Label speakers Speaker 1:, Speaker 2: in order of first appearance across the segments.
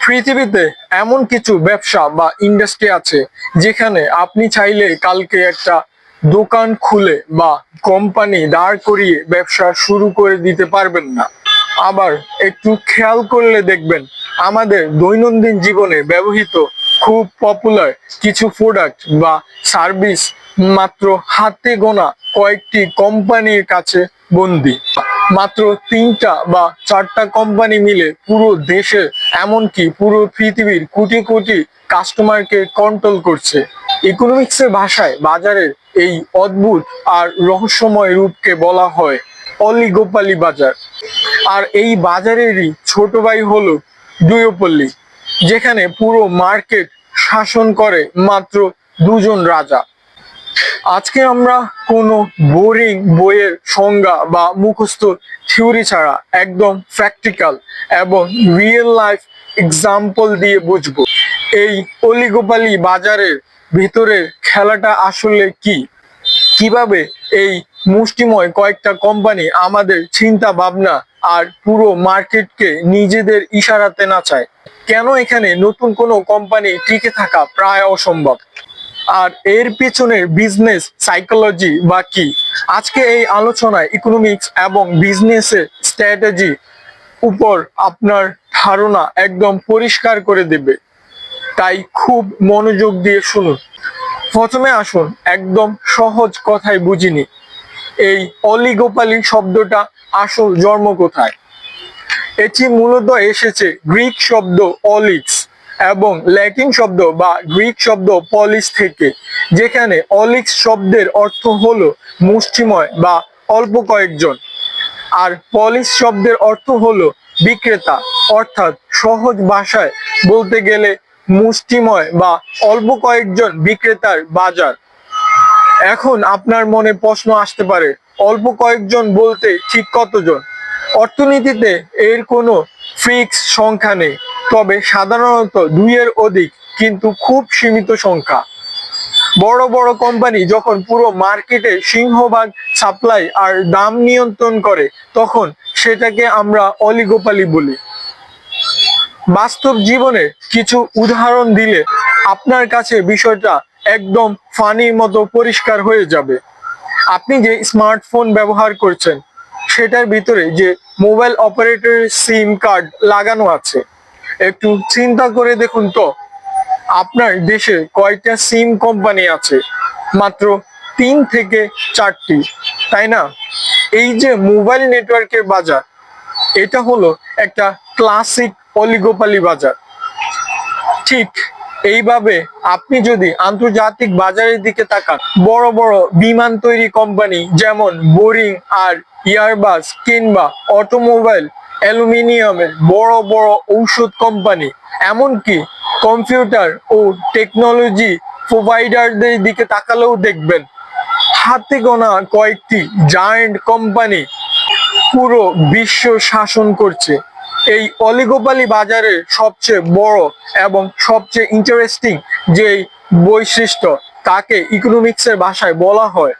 Speaker 1: পৃথিবীতে এমন কিছু ব্যবসা বা ইন্ডাস্ট্রি আছে যেখানে আপনি চাইলে কালকে একটা দোকান খুলে বা কোম্পানি দাঁড় করিয়ে ব্যবসা শুরু করে দিতে পারবেন না। আবার একটু খেয়াল করলে দেখবেন আমাদের দৈনন্দিন জীবনে ব্যবহৃত খুব পপুলার কিছু প্রোডাক্ট বা সার্ভিস মাত্র হাতে গোনা কয়েকটি কোম্পানির কাছে বন্দী। মাত্র 3টা বা 4টা কোম্পানি মিলে পুরো দেশের এমনকি পুরো পৃথিবীর কোটি কোটি কাস্টমারকে কন্ট্রোল করছে। ইকোনমিক্সের ভাষায় বাজারের এই অদ্ভুত আর রহস্যময় রূপকে বলা হয় অলিগোপালি বাজার। আর এই বাজারেরই ছোট ভাই হলো ডুওপলি, যেখানে পুরো মার্কেট শাসন করে মাত্র দুজন রাজা। আজকে আমরা কোনো বোরিং বইয়ের সংজ্ঞা বা মুখস্থ থিওরি ছাড়া একদম প্র্যাকটিক্যাল এবং রিয়েল লাইফ এক্সাম্পল দিয়ে বুঝবো এই অলিগোপালি বাজারের ভিতরের খেলাটা আসলে কি, কিভাবে এই মুষ্টিময় কয়েকটা কোম্পানি আমাদের চিন্তা ভাবনা আর পুরো মার্কেটকে নিজেদের ইশারাতে নাচায়, কেন এখানে নতুন কোনো কোম্পানি টিকে থাকা প্রায় অসম্ভব, আর এর পেছনের বিজনেস সাইকোলজি বা কি। আজকে এই আলোচনায় ইকোনমিক্স এবং বিজনেসের স্ট্র্যাটেজি উপর আপনার ধারণা একদম পরিষ্কার করে দেবে, তাই খুব মনোযোগ দিয়ে শুনুন। প্রথমে আসুন একদম সহজ কথায় বুঝিনি এই অলিগোপালি শব্দটা আসল জন্ম কোথায়। এটি মূলত এসেছে গ্রিক শব্দ অলিক্স এবং ল্যাটিন শব্দ বা গ্রিক শব্দ পলিস থেকে, যেখানে অলিক্স শব্দের অর্থ হলো মুষ্টিময় বা অল্প কয়েকজন, আর পলিস শব্দের অর্থ হলো বিক্রেতা, অর্থাৎ সহজ ভাষায় বলতে গেলে মুষ্টিময় বা অল্প কয়েকজন বিক্রেতার বাজার। এখন আপনার মনে প্রশ্ন আসতে পারে, অল্প কয়েকজন বলতে ঠিক কতজন? অর্থনীতিতে এর কোনো ফিক্স সংখ্যা নেই, তবে সাধারণত 2-এর অধিক, কিন্তু খুব সীমিত সংখ্যা। বড় বড় কোম্পানি যখন পুরো মার্কেটে সিংহভাগ সাপ্লাই আর দাম নিয়ন্ত্রণ করে তখন সেটাকে আমরা অলিগোপালি বলি। বাস্তব জীবনে কিছু উদাহরণ দিলে আপনার কাছে বিষয়টা একদম ফানির মতো পরিষ্কার হয়ে যাবে। আপনি যে স্মার্টফোন ব্যবহার করছেন সেটার ভিতরে যে মোবাইল অপারেটরের সিম কার্ড লাগানো আছে, একটু চিন্তা করে দেখুন তো আপনার দেশে কয়টা সিম কোম্পানি আছে? মাত্র 3 থেকে 4টি, তাই না? এই যে মোবাইল নেটওয়ার্কের বাজার, এটা হলো একটা ক্লাসিক অলিগোপালি বাজার। ঠিক এইভাবে আপনি যদি আন্তর্জাতিক বাজারের দিকে তাকান, বড় বড় বিমান তৈরি কোম্পানি যেমন বোরিং আর এয়ারবাস, কিংবা অটোমোবাইল, অ্যালুমিনিয়ামের বড় বড় ঔষধ কোম্পানি, এমনকি কম্পিউটার ও টেকনোলজি প্রোভাইডারদের দিকে তাকালেও দেখবেন হাতে গোনা কয়েকটি জায়ান্ট কোম্পানি পুরো বিশ্ব শাসন করছে। এই অলিগোপালি বাজারের সবচেয়ে বড় এবং সবচেয়ে ইন্টারেস্টিং যে বৈশিষ্ট্য, তাকে ইকোনমিক্সের ভাষায় বলা হয়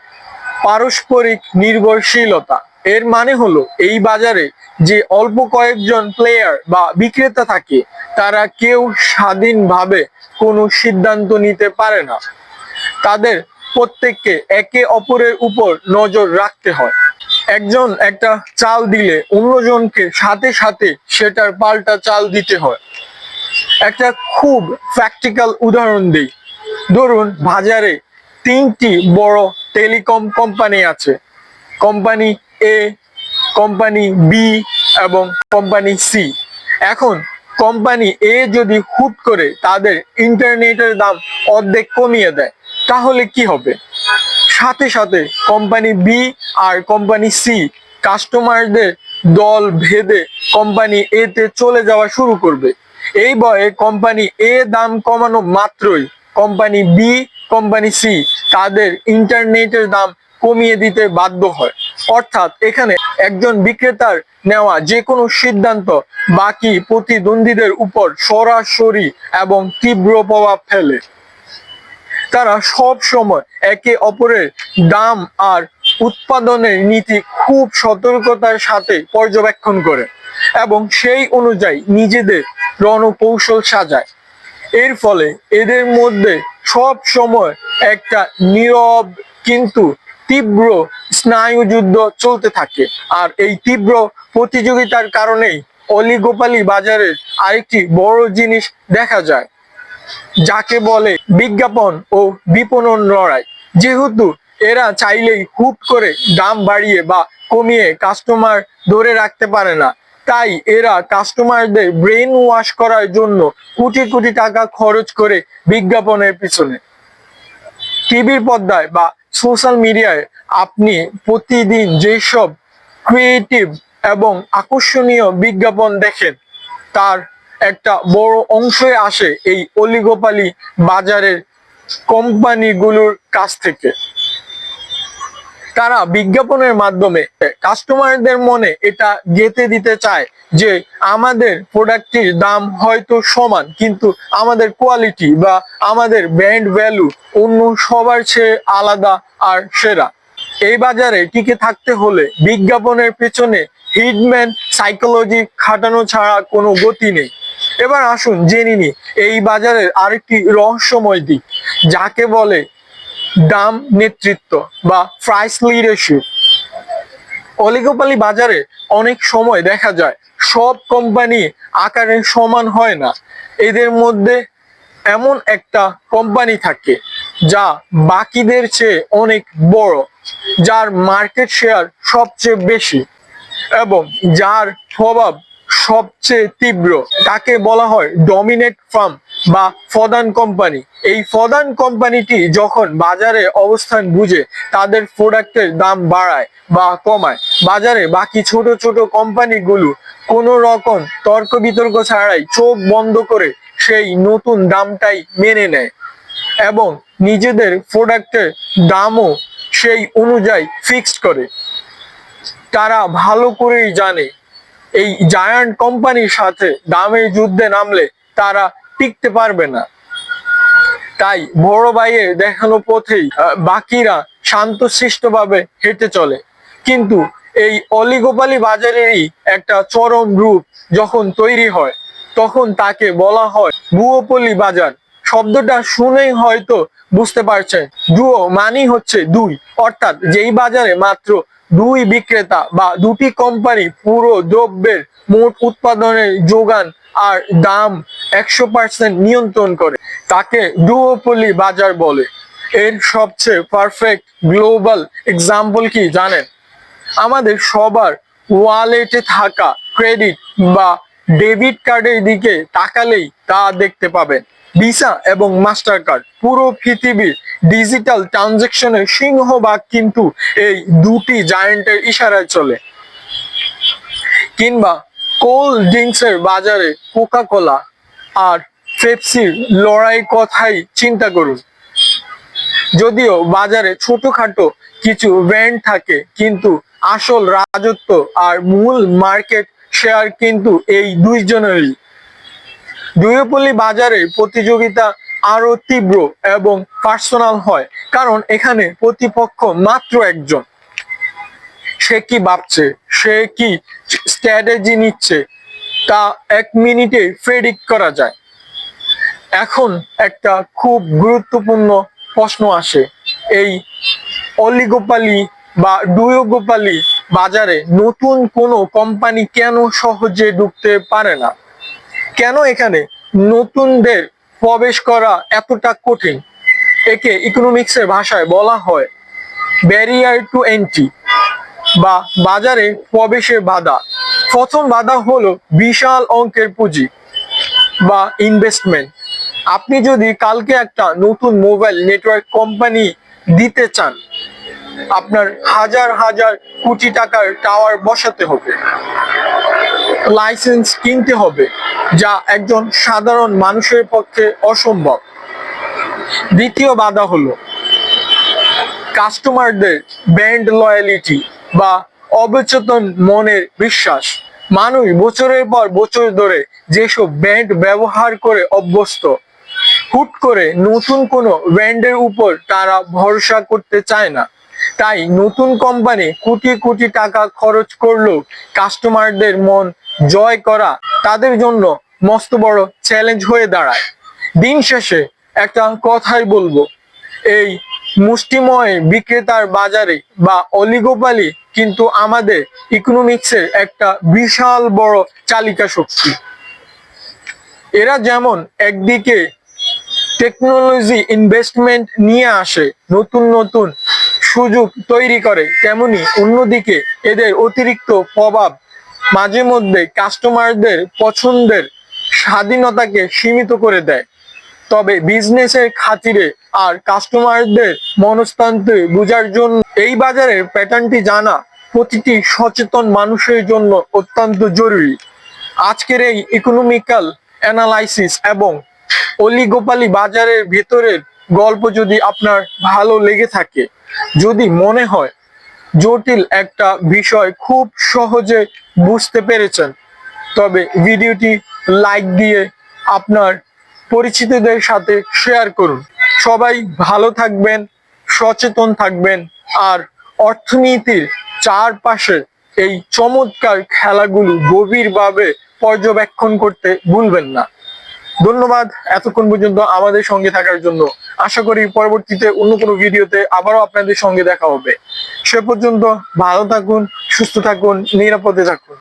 Speaker 1: পারস্পরিক নির্ভরশীলতা। এর মানে হলো এই বাজারে যে অল্প কয়েকজন প্লেয়ার বা বিক্রেতা থাকে তারা কেউ স্বাধীনভাবে কোনো সিদ্ধান্ত নিতে পারে না, তাদের প্রত্যেককে একে অপরের উপর নজর রাখতে হয়। একজন একটা চাল দিলে অন্যজনকে সাথে সাথে সেটার পাল্টা চাল দিতে হয়। একটা খুব প্র্যাকটিক্যাল উদাহরণ দিই, ধরুন বাজারে 3টি বড় টেলিকম কোম্পানি আছে, কোম্পানি এ, কোম্পানি বি এবং কোম্পানি সি। এখন কোম্পানি এ যদি হুট করে তাদের ইন্টারনেটের দাম অর্ধেক কমিয়ে দেয় তাহলে কি হবে? সাথে সাথে কোম্পানি বি আর কোম্পানি সি কাস্টমারদের দল ভেদে কোম্পানি এ তে চলে যাওয়া শুরু করবে। এই ভয়ে কোম্পানি এ দাম কমানো মাত্রই কোম্পানি বি, কোম্পানি সি তাদের ইন্টারনেটের দাম কমিয়ে দিতে বাধ্য হয়। অর্থাৎ এখানে একজন বিক্রেতার নেওয়া যে কোনো সিদ্ধান্ত বাকি প্রতিদ্বন্দ্বীদের উপর সরাসরি এবং তীব্র প্রভাব ফেলে। তারা সব সময় একে অপরের দাম আর উৎপাদনের নীতি খুব সতর্কতার সাথে পর্যবেক্ষণ করে। এবং সেই অনুযায়ী নিজেদের রণকৌশল সাজায়। এর ফলে এদের মধ্যে সব সময় একটা নীরব কিন্তু তীব্র স্নায়ুযুদ্ধ চলতে থাকে। আর এই তীব্র প্রতিযোগিতার কারণেই অলিগোপালি বাজারের আরেকটি বড় জিনিস দেখা যায়, যাকে বলে বিজ্ঞাপন ও বিপণন লড়াই। যেহেতু এরা চাইলেই হুট করে দাম বাড়িয়ে বা কমিয়ে কাস্টমার ধরে রাখতে পারে না, তাই এরা কাস্টমারদের ব্রেন ওয়াশ করার জন্য কোটি কোটি টাকা খরচ করে বিজ্ঞাপনের পিছনে। টিভির পর্দায় বা সোশ্যাল মিডিয়ায় আপনি প্রতিদিন যেসব ক্রিয়েটিভ এবং আকর্ষণীয় বিজ্ঞাপন দেখেন, তার একটা বড় অংশই আসে এই অলিগোপালি বাজারের কোম্পানিগুলোর কাছ থেকে। তারা বিজ্ঞাপনের মাধ্যমে কাস্টমারদের মনে এটা গেঁথে দিতে চায় যে আমাদের প্রোডাক্টটির দাম হয়তো সমান, কিন্তু আমাদের কোয়ালিটি বা আমাদের ব্র্যান্ড ভ্যালু অন্য সবার চেয়ে আলাদা আর সেরা। এই বাজারে টিকে থাকতে হলে বিজ্ঞাপনের পেছনে হিডম্যান সাইকোলজি খাটানো ছাড়া কোনো গতি নেই। এবার আসুন জেনে নিই এই বাজারের আরেকটি রহস্যময় দিক, যাকে বলে দাম নেতৃত্ব বা প্রাইস লিডারশিপ। অলিগোপালি বাজারে অনেক সময় দেখা যায় সব কোম্পানি আকারে সমান হয় না। এদের মধ্যে এমন একটা কোম্পানি থাকে যা বাকিদের চেয়ে অনেক বড়, যার মার্কেট শেয়ার সবচেয়ে বেশি এবং যার প্রভাব সবচেয়ে তীব্র। তাকে বলা হয় ডমিনেট ফার্ম বা প্রধান কোম্পানি। এই প্রধান কোম্পানিটি যখন বাজারে অবস্থান বুঝে তাদের প্রোডাক্টের দাম বাড়ায় বা কমায়, বাজারে বাকি ছোট ছোট কোম্পানিগুলো কোনো রকম তর্ক বিতর্ক ছাড়াই চোখ বন্ধ করে সেই নতুন দামটাই মেনে নেয় এবং নিজেদের প্রোডাক্টের দামও সেই অনুযায়ী ফিক্সড করে। তারা ভালো করেই জানে এই জায়ান্ট কোম্পানির সাথে দামের যুদ্ধে নামলে তারা টিকতে পারবে না। তাই বড় ভাইয়ের দেখানো পথেই বাকিরা শান্তশিষ্টভাবে হেঁটে চলে। কিন্তু এই অলিগোপালি বাজারেরই একটা চরম রূপ যখন তৈরি হয়, তখন তাকে বলা হয় ডুওপলি বাজার। শব্দটা শুনেই হয়তো বুঝতে পারছেন, ডুও মানেই হচ্ছে দুই, অর্থাৎ যেই বাজারে মাত্র দুই বিক্রেতা বা দুটি কোম্পানি পুরো দ্রব্যের মোট উৎপাদনের যোগান আর দাম 100% নিয়ন্ত্রণ করে, তাকে ডুওপলি বাজার বলে। এর সবচেয়ে পারফেক্ট গ্লোবাল এক্সাম্পল কি জানেন? আমাদের সবার ওয়ালেটে থাকা ক্রেডিট বা ডেবিট কার্ডের দিকে তাকালেই তা দেখতে পাবেন। ভিসা এবং মাস্টার কার্ড পুরো পৃথিবীর ডিজিটাল ট্রানজাকশনের সিংহভাগ কিন্তু এই দুটি জায়ান্টের ইশারায় চলে। কিংবা কোল্ড ড্রিঙ্কসের বাজারে কোকা কোলা আর পেপসির লড়াই কথাই চিন্তা করুন। যদিও বাজারে ছোটখাটো কিছু ব্র্যান্ড থাকে, কিন্তু আসল রাজত্ব আর মূল মার্কেট শেয়ার কিন্তু এই দুইজনেরই। ডুওপলি বাজারে প্রতিযোগিতা আরো তীব্র এবং পার্সোনাল হয়, কারণ এখানে প্রতিপক্ষ মাত্র একজন। সে কি ভাবছে, সে কি স্ট্র্যাটেজি নিচ্ছে, তা 1 মিনিটে প্রেডিক্ট করা যায়। এখন একটা খুব গুরুত্বপূর্ণ প্রশ্ন আসে, এই অলিগোপালি বা ডুওপলি বাজারে নতুন কোনো কোম্পানি কেন সহজে ঢুকতে পারে না? কেন এখানে নতুনদের প্রবেশ করা এতটা কঠিন? একে ইকোনমিক্সের ভাষায় বলা হয় ব্যারিয়ার টু এন্ট্রি বা বাজারে প্রবেশের বাধা। প্রথম বাধা হলো বিশাল অঙ্কের পুঁজি বা ইনভেস্টমেন্ট। আপনি যদি কালকে একটা নতুন মোবাইল নেটওয়ার্ক কোম্পানি দিতে চান, আপনার হাজার হাজার কোটি টাকার টাওয়ার বসাতে হবে, লাইসেন্স কিনতে হবে, যা একজন সাধারণ মানুষের পক্ষে অসম্ভব। দ্বিতীয় বাধা হলো কাস্টমারদের ব্র্যান্ড লয়ালিটি বা অবচেতন মনের বিশ্বাস। মানুষ বছরের পর বছর ধরে যেসব ব্র্যান্ড ব্যবহার করে অভ্যস্ত, হুট করে নতুন কোনো ব্র্যান্ডের উপর তারা ভরসা করতে চায় না। তাই নতুন কোম্পানি কোটি কোটি টাকা খরচ করলেও কাস্টমারদের মন জয় করা তাদের জন্য মস্ত বড় চ্যালেঞ্জ হয়ে দাঁড়ায়। দিন শেষে একটা কথাই বলবো, এই মুষ্টিময় বিক্রেতার বাজারে বা অলিগোপালি কিন্তু আমাদের ইকোনমিক্সের একটা বিশাল বড় চালিকা শক্তি। এরা যেমন একদিকে টেকনোলজি ইনভেস্টমেন্ট নিয়ে আসে, নতুন নতুন সুযোগ তৈরি করে, তেমনি অন্যদিকে এদের অতিরিক্ত প্রভাব মাঝে মধ্যে কাস্টমারদের পছন্দের স্বাধীনতাকে সীমিত করে দেয়। তবে বিজনেসের খাতিরে আর কাস্টমারদের মনস্তান্ত্রে বোঝার জন্য এই বাজারের প্যাটার্নটি জানা প্রতিটি সচেতন মানুষের জন্য অত্যন্ত জরুরি। আজকের এই ইকোনমিক্যাল অ্যানালাইসিস এবং অলিগোপালি বাজারের ভেতরের গল্প যদি আপনার ভালো লেগে থাকে, যদি মনে হয় জটিল একটা বিষয় খুব সহজে বুঝতে পেরেছেন, তবে ভিডিওটি লাইক দিয়ে আপনার পরিচিতদের সাথে শেয়ার করুন। সবাই ভালো থাকবেন, সচেতন থাকবেন, আর অর্থনীতির চারপাশে এই চমৎকার খেলাগুলো গভীরভাবে পর্যবেক্ষণ করতে ভুলবেন না। ধন্যবাদ এতক্ষণ পর্যন্ত আমাদের সঙ্গে থাকার জন্য। আশা করি পরবর্তীতে অন্য কোনো ভিডিওতে আবারও আপনাদের সঙ্গে দেখা হবে। সে পর্যন্ত ভালো থাকুন, সুস্থ থাকুন, নিরাপদে থাকুন।